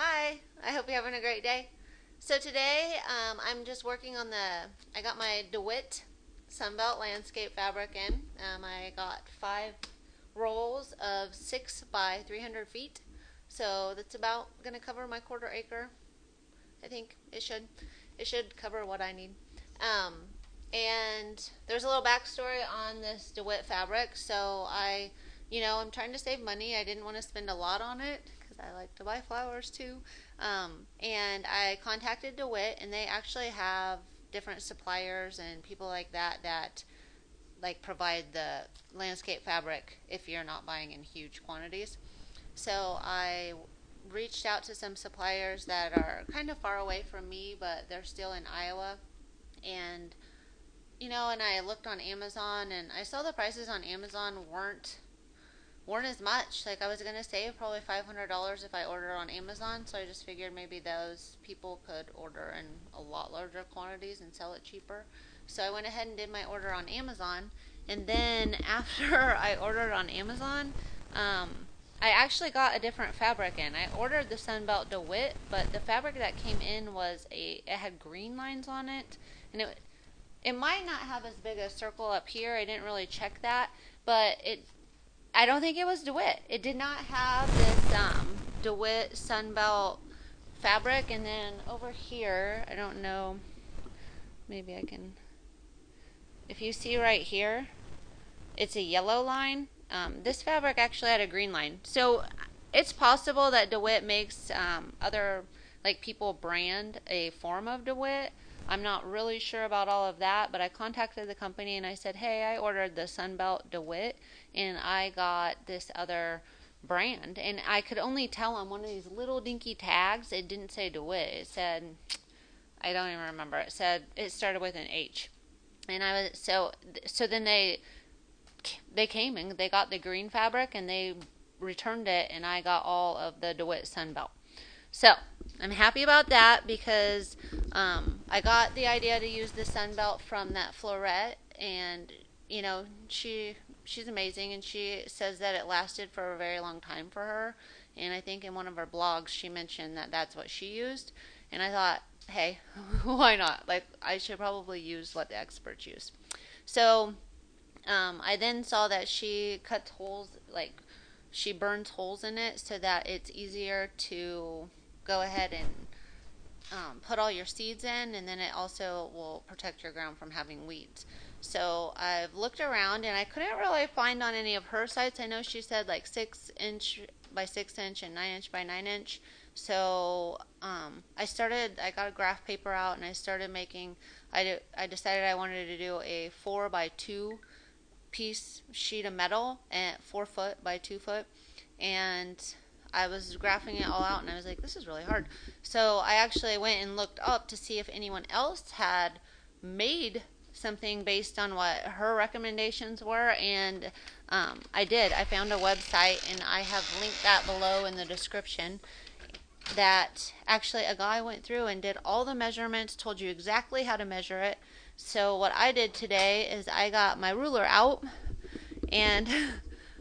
Hi, I hope you're having a great day. So today, I'm just working on I got my DeWitt Sunbelt Landscape fabric in. I got 5 rolls of 6 by 300 feet. So that's about going to cover my quarter acre. I think it should. It should cover what I need. Um, and there's a little backstory on this DeWitt fabric. I'm trying to save money. I didn't want to spend a lot on it because I like to buy flowers too. And I contacted DeWitt, and they actually have different suppliers and people like that like provide the landscape fabric if you're not buying in huge quantities. So I reached out to some suppliers that are kind of far away from me, but they're still in Iowa. And and I looked on Amazon, and I saw the prices on Amazon weren't as much. Like, I was gonna save probably $500 if I ordered on Amazon, so I just figured maybe those people could order in a lot larger quantities and sell it cheaper. So I went ahead and did my order on Amazon, and then after I ordered on Amazon, um, I actually got a different fabric in. I ordered the Sunbelt DeWitt, but the fabric that came in it had green lines on it, and it might not have as big a circle up here. I didn't really check that, but I don't think it was DeWitt. It did not have this DeWitt Sunbelt fabric. And then over here, I don't know, maybe I can, if you see right here, it's a yellow line. This fabric actually had a green line. So it's possible that DeWitt makes other, like, people brand a form of DeWitt. I'm not really sure about all of that, but I contacted the company and I said, hey, I ordered the Sunbelt DeWitt and I got this other brand. And I could only tell on one of these little dinky tags, it didn't say DeWitt. It said, I don't even remember. It said, it started with an H. And I was, so then they came and they got the green fabric and they returned it, and I got all of the DeWitt Sunbelt. So I'm happy about that because I got the idea to use the Sunbelt from that Floret, and she's amazing, and she says that it lasted for a very long time for her. And I think in one of her blogs she mentioned that that's what she used, and I thought, hey, why not? Like, I should probably use what the experts use. So I then saw that she cuts holes, like she burns holes in it so that it's easier to go ahead and put all your seeds in, and then it also will protect your ground from having weeds. So I've looked around and I couldn't really find on any of her sites. I know she said like 6 inch by 6 inch and 9 inch by 9 inch. So I got a graph paper out and I started making, I decided I wanted to do a 4 by 2 piece sheet of metal at 4 foot by 2 foot, and I was graphing it all out, and I was like, this is really hard. So I actually went and looked up to see if anyone else had made something based on what her recommendations were, and I did. I found a website, and I have linked that below in the description, that actually a guy went through and did all the measurements, told you exactly how to measure it. So what I did today is I got my ruler out, and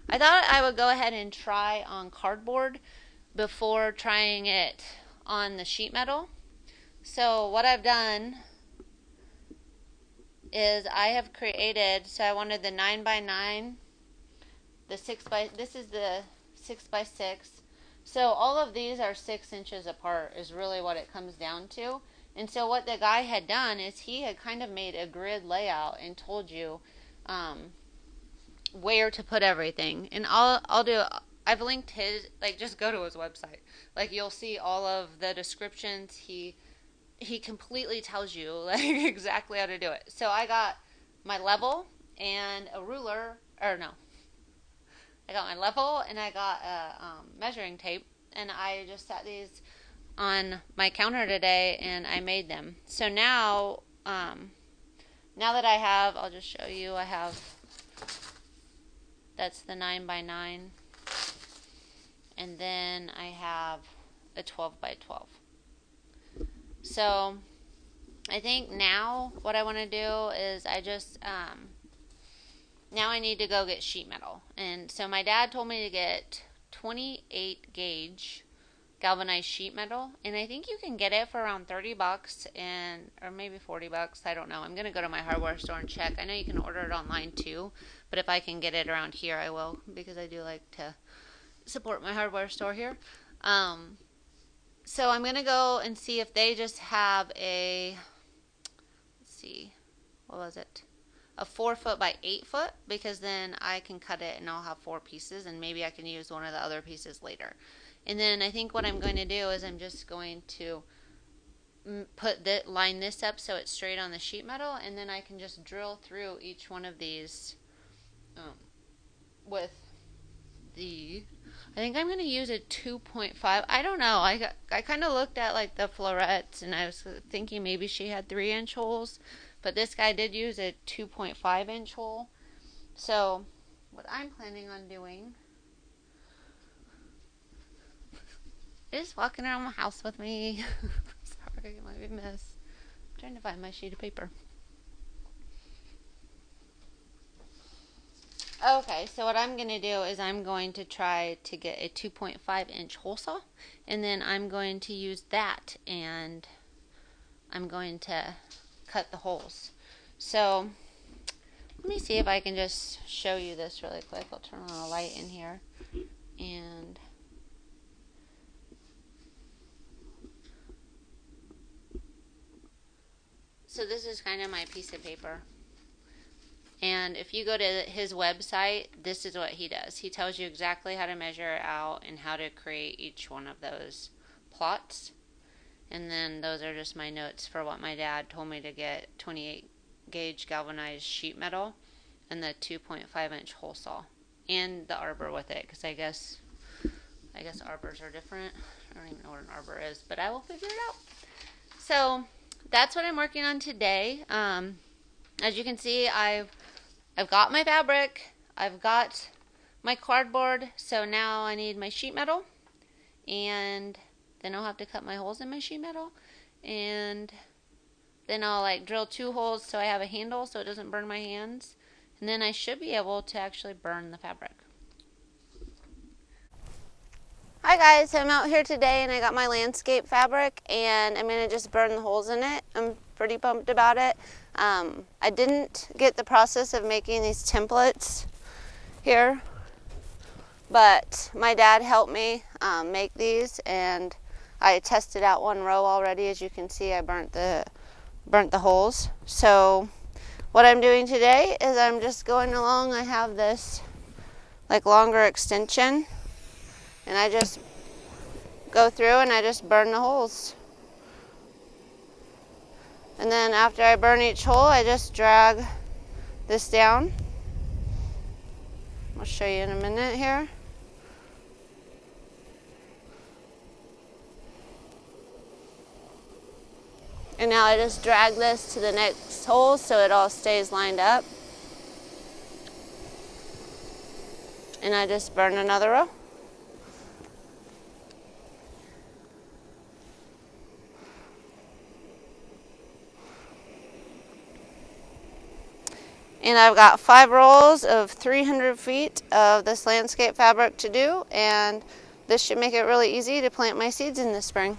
I thought I would go ahead and try on cardboard before trying it on the sheet metal. So what I've done is I have created, so I wanted the 9 by 9, this is the 6 by 6. So all of these are 6 inches apart is really what it comes down to. And so what the guy had done is he had kind of made a grid layout and told you where to put everything. And I've linked his, like, just go to his website. Like, you'll see all of the descriptions. He completely tells you like exactly how to do it. So I got my level and a ruler, or no, I got my level and I got a measuring tape, and I just set these on my counter today and I made them. So now that I have, I'll just show you, I have, that's the 9 by 9, and then I have a 12 by 12. So I think now what I want to do is now I need to go get sheet metal. And so my dad told me to get 28 gauge galvanized sheet metal, and I think you can get it for around 30 bucks or maybe 40 bucks. I don't know. I'm going to go to my hardware store and check. I know you can order it online too, but if I can get it around here, I will, because I do like to support my hardware store here. So I'm going to go and see if they just have let's see, what was it? A 4 foot by 8 foot, because then I can cut it and I'll have 4 pieces, and maybe I can use one of the other pieces later. And then I think what I'm going to do is I'm just going to line this up so it's straight on the sheet metal, and then I can just drill through each one of these with I think I'm going to use a 2.5. I don't know. I kind of looked at like the Florets, and I was thinking maybe she had 3-inch holes, but this guy did use a 2.5-inch hole. So what I'm planning on doing is walking around my house with me. Sorry, it might be a mess. I'm trying to find my sheet of paper. Okay, so what I'm going to do is I'm going to try to get a 2.5-inch hole saw, and then I'm going to use that, and I'm going to cut the holes. So let me see if I can just show you this really quick. I'll turn on a light in here, and so this is kind of my piece of paper. And if you go to his website, this is what he does. He tells you exactly how to measure it out and how to create each one of those plots. And then those are just my notes for what my dad told me to get: 28 gauge galvanized sheet metal and the 2.5-inch hole saw and the arbor with it, because I guess arbors are different. I don't even know what an arbor is, but I will figure it out. So that's what I'm working on today. As you can see, I've got my fabric, I've got my cardboard, so now I need my sheet metal, and then I'll have to cut my holes in my sheet metal, and then I'll like drill 2 holes so I have a handle so it doesn't burn my hands, and then I should be able to actually burn the fabric. Hi guys, I'm out here today and I got my landscape fabric, and I'm going to just burn the holes in it. I'm pretty pumped about it. I didn't get the process of making these templates here, but my dad helped me make these, and I tested out 1 row already. As you can see, I burnt the holes. So what I'm doing today is I'm just going along. I have this like longer extension, and I just go through and I just burn the holes. And then after I burn each hole, I just drag this down. I'll show you in a minute here. And now I just drag this to the next hole so it all stays lined up. And I just burn another row. And I've got 5 rolls of 300 feet of this landscape fabric to do, and this should make it really easy to plant my seeds in the spring.